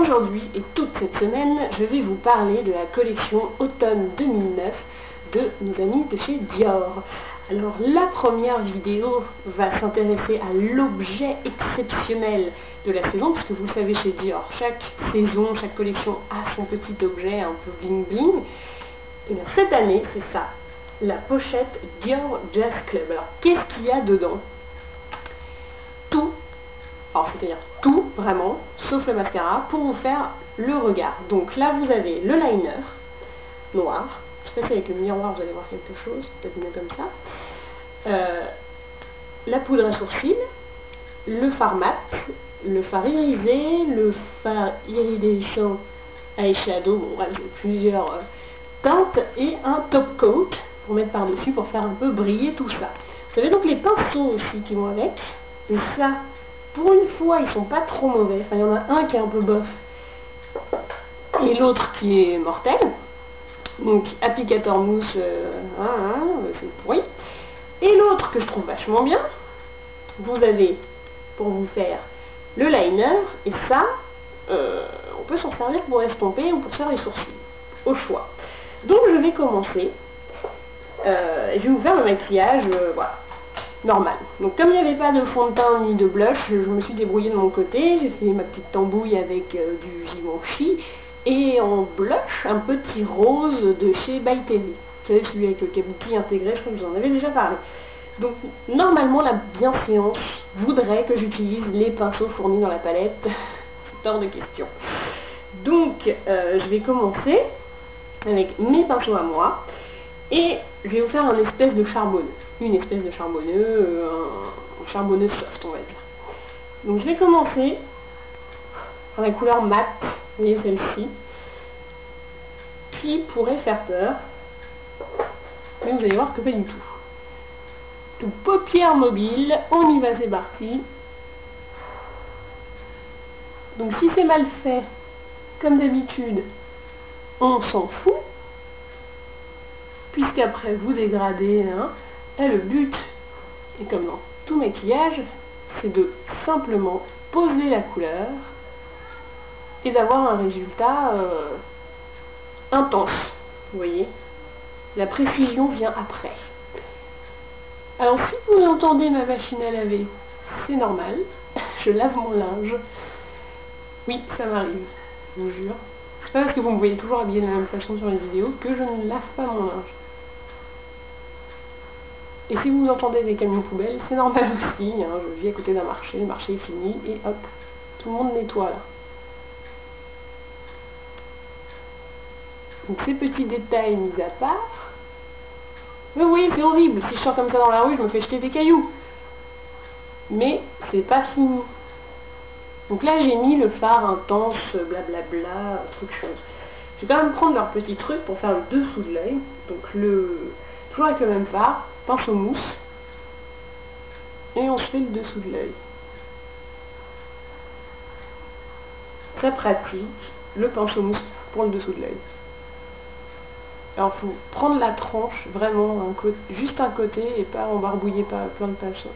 Aujourd'hui et toute cette semaine, je vais vous parler de la collection automne 2009 de nos amis de chez Dior. Alors la première vidéo va s'intéresser à l'objet exceptionnel de la saison, parce que vous le savez chez Dior, chaque saison, chaque collection a son petit objet un peu bling bling. Et bien cette année, c'est ça, la pochette Dior Jazz Club. Alors qu'est-ce qu'il y a dedans? Tout. Alors c'est-à-dire tout, vraiment, sauf le mascara, pour vous faire le regard. Donc là, vous avez le liner noir. Je sais pas si avec le miroir, vous allez voir quelque chose, peut-être mieux comme ça. La poudre à sourcils, le fard mat, le fard irisé, le fard iridescent eyeshadow, bon bref, plusieurs teintes, et un top coat pour mettre par-dessus, pour faire un peu briller tout ça. Vous avez donc les pinceaux aussi qui vont avec, et ça, pour une fois, ils sont pas trop mauvais. Enfin, il y en a un qui est un peu bof et l'autre qui est mortel. Donc, applicateur mousse, c'est pourri. Et l'autre que je trouve vachement bien, vous avez pour vous faire le liner, et ça, on peut s'en servir pour estomper ou pour faire les sourcils, au choix. Donc, je vais commencer. Je vais vous faire le maquillage, voilà. Normal. Donc comme il n'y avait pas de fond de teint ni de blush, je me suis débrouillée de mon côté, j'ai fait ma petite tambouille avec du Givenchy et en blush, un petit rose de chez By Terry. Vous savez, celui avec le kabuki intégré, je crois que je vous en avais déjà parlé. Donc normalement la bienséance voudrait que j'utilise les pinceaux fournis dans la palette, c'est hors de question. Donc je vais commencer avec mes pinceaux à moi et je vais vous faire un espèce de charbonneux. Une espèce de charbonneux, un charbonneux soft, on va dire. Donc je vais commencer par la couleur mat, vous voyez celle-ci, qui pourrait faire peur, mais vous allez voir que pas du tout. Donc paupières mobiles, on y va, c'est parti. Donc si c'est mal fait, comme d'habitude, on s'en fout, puisqu'après vous dégradez, hein. Et le but, et comme dans tout maquillage, c'est de simplement poser la couleur et d'avoir un résultat intense. Vous voyez, la précision vient après. Alors si vous entendez ma machine à laver, c'est normal, je lave mon linge. Oui, ça m'arrive, je vous jure. C'est pas parce que vous me voyez toujours habillée de la même façon sur les vidéos que je ne lave pas mon linge. Et si vous entendez des camions poubelles, c'est normal aussi, hein, je vis à côté d'un marché, le marché est fini, et hop, tout le monde nettoie là. Donc ces petits détails mis à part, mais oui, c'est horrible, si je sors comme ça dans la rue, je me fais jeter des cailloux. Mais c'est pas fini. Donc là j'ai mis le fard intense, blablabla, truc chose. Je vais quand même prendre leur petit truc pour faire le dessous de l'œil, donc toujours avec le même fard, pinceau mousse, et on se fait le dessous de l'œil. Ça pratique, le pinceau mousse pour le dessous de l'œil. Alors il faut prendre la tranche, vraiment, juste un côté, et pas embarbouiller pas plein de pinceaux.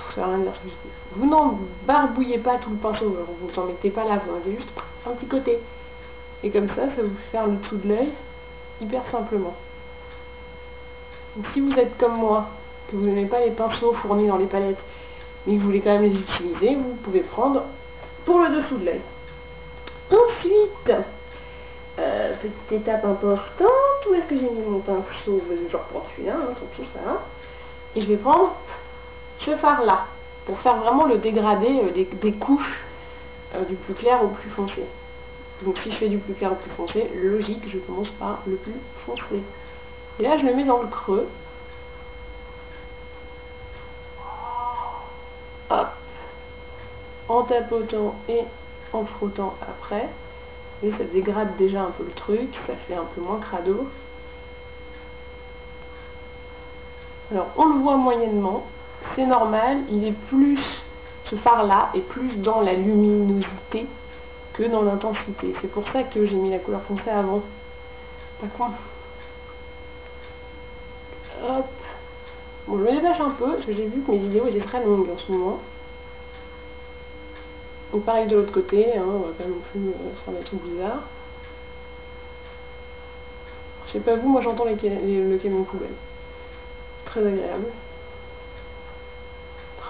Ça sert à rien de dire ce que je dis. Vous n'embarbouillez pas tout le pinceau, vous n'en mettez pas là, vous en mettez juste un petit côté. Et comme ça vous fait faire le dessous de l'œil hyper simplement. Donc si vous êtes comme moi, que vous n'aimez pas les pinceaux fournis dans les palettes, mais que vous voulez quand même les utiliser, vous pouvez prendre pour le dessous de l'œil. Ensuite, petite étape importante, où est-ce que j'ai mis mon pinceau? Je reprends celui-là, hein, tant pis, ça va. Et je vais prendre ce fard-là, pour faire vraiment le dégradé des couches du plus clair au plus foncé. Donc si je fais du plus clair au plus foncé, logique, je commence par le plus foncé. Et là, je le mets dans le creux. Hop. En tapotant et en frottant après. Et ça dégrade déjà un peu le truc, ça fait un peu moins crado. Alors, on le voit moyennement. C'est normal, il est plus, ce fard-là est plus dans la luminosité que dans l'intensité. C'est pour ça que j'ai mis la couleur foncée avant. Pas con. Hop. Bon, je me dépêche un peu, parce que j'ai vu que mes vidéos étaient très longues en ce moment. ou pareil de l'autre côté, hein, on va pas non plus faire des trucs bizarres. Je sais pas vous, moi j'entends le camion poubelle. Très agréable.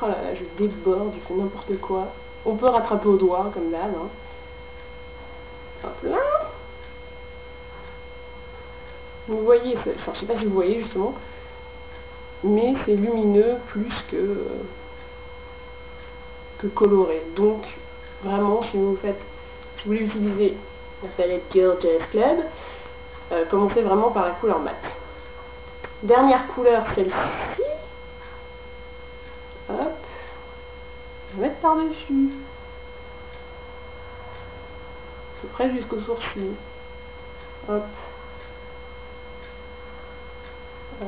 Oh là là, je déborde, je fais n'importe quoi. On peut rattraper au doigt, comme d'hab. Hein. Hop là. Vous voyez, enfin je sais pas si vous voyez justement, mais c'est lumineux plus que coloré. Donc vraiment, si vous voulez utiliser la palette Dior Jazz Club, commencez vraiment par la couleur mat. Dernière couleur, celle-ci. Hop. Je vais mettre par-dessus. À peu près jusqu'au sourcil. Hop.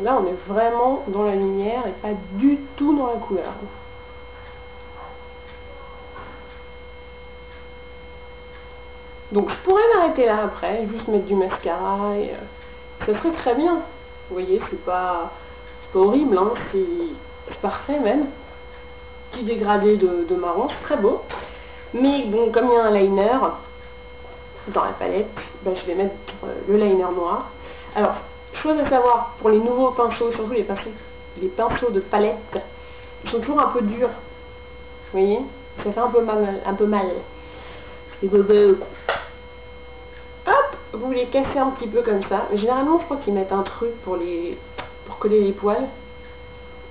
Là, on est vraiment dans la lumière et pas du tout dans la couleur. Donc je pourrais m'arrêter là après, juste mettre du mascara et ça serait très bien. Vous voyez, c'est pas horrible, hein, c'est parfait même. Petit dégradé de marron, c'est très beau. Mais bon, comme il y a un liner dans la palette, ben, je vais mettre le liner noir. Alors, chose à savoir, pour les nouveaux pinceaux, surtout les pinceaux de palette, ils sont toujours un peu durs. Vous voyez, ça fait un peu mal. Les bobos. Hop, vous les cassez un petit peu comme ça. Généralement, je crois qu'ils mettent un truc pour coller les poils.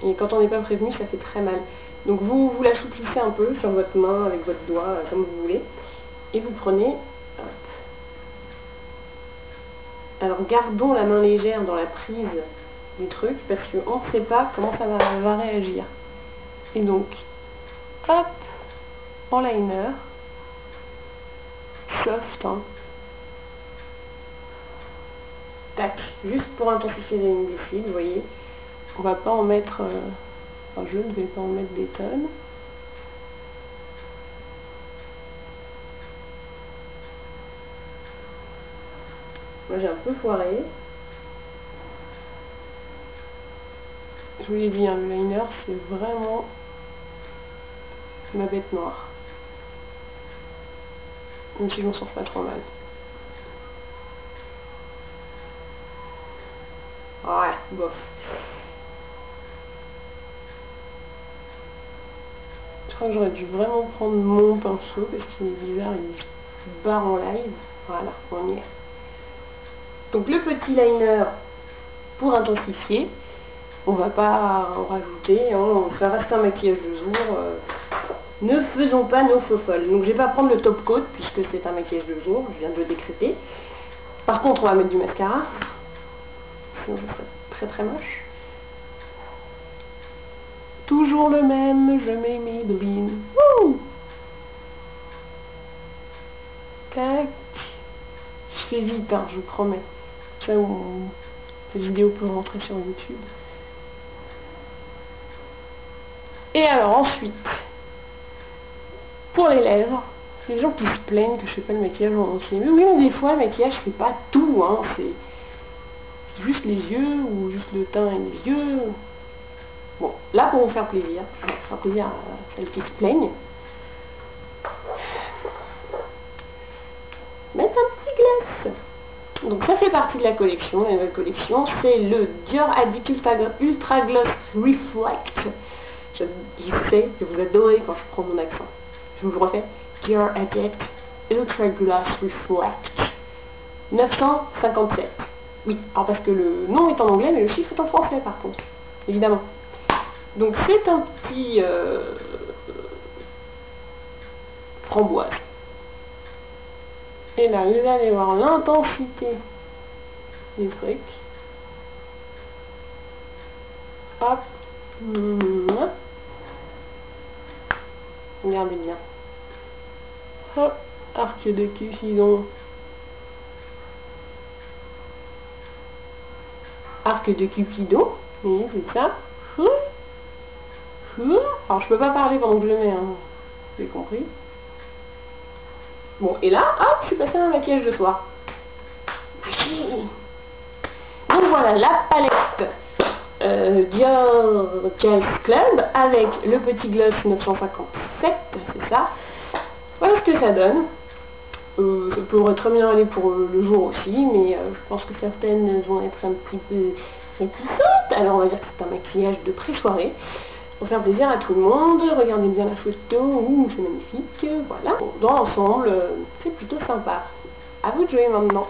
Et quand on n'est pas prévenu, ça fait très mal. Donc vous l'assouplissez un peu sur votre main avec votre doigt, comme vous voulez. Et vous prenez... Hop. Alors gardons la main légère dans la prise du truc, parce qu'on ne sait pas comment ça va réagir. Et donc, hop, en liner, soft, hein. Tac, juste pour intensifier les lignes du cils, vous voyez. On va pas en mettre, enfin je ne vais pas en mettre des tonnes. Moi j'ai un peu foiré. Je vous l'ai dit, hein, le liner c'est vraiment ma bête noire. Même si je m'en sors pas trop mal. Ouais, bof. Je crois que j'aurais dû vraiment prendre mon pinceau parce qu'il est bizarre, il se barre en live. Voilà, on y est. Donc le petit liner pour intensifier, on va pas en rajouter, hein, ça reste un maquillage de jour. Ne faisons pas nos faux folles. Donc je vais pas prendre le top coat puisque c'est un maquillage de jour, je viens de le décréter. Par contre on va mettre du mascara, sinon ça serait très très moche. Toujours le même, je mets Maybelline. Wouh! Tac. Je fais vite, hein, je vous promets. Ça où cette vidéo peut rentrer sur YouTube. Et alors ensuite, pour les lèvres, les gens qui se plaignent que je fais pas le maquillage en entier. Mais oui, mais des fois, le maquillage, je fais pas tout, hein. C'est juste les yeux, ou juste le teint et les yeux. Bon, là, pour vous faire plaisir, à celles qui se plaignent, mettre un petit gloss. Donc ça fait partie de la collection, la nouvelle collection, c'est le Dior Addict Ultra Gloss Reflect. Je sais que vous adorez quand je prends mon accent. Je vous le refais. Dior Addict Ultra Gloss Reflect. 957. Oui, alors parce que le nom est en anglais, mais le chiffre est en français par contre. Évidemment. Donc c'est un petit framboise. Et là, vous allez voir l'intensité du truc. Hop. Regardez bien. Hop. Arc de Cupidon. Arc de Cupidon. Oui, c'est ça. Alors je peux pas parler pendant que je le mets, hein. Vous avez compris. Bon, et là, hop, je suis passée à un maquillage de soir. Donc voilà, la palette Dior Jazz Club avec le petit gloss 957, c'est ça. ce que ça donne. Ça pourrait très bien aller pour le jour aussi, mais je pense que certaines vont être un petit peu réticentes. Alors on va dire que c'est un maquillage de pré-soirée. Pour faire plaisir à tout le monde, regardez bien la photo, c'est magnifique, voilà. Dans l'ensemble, c'est plutôt sympa. À vous de jouer maintenant.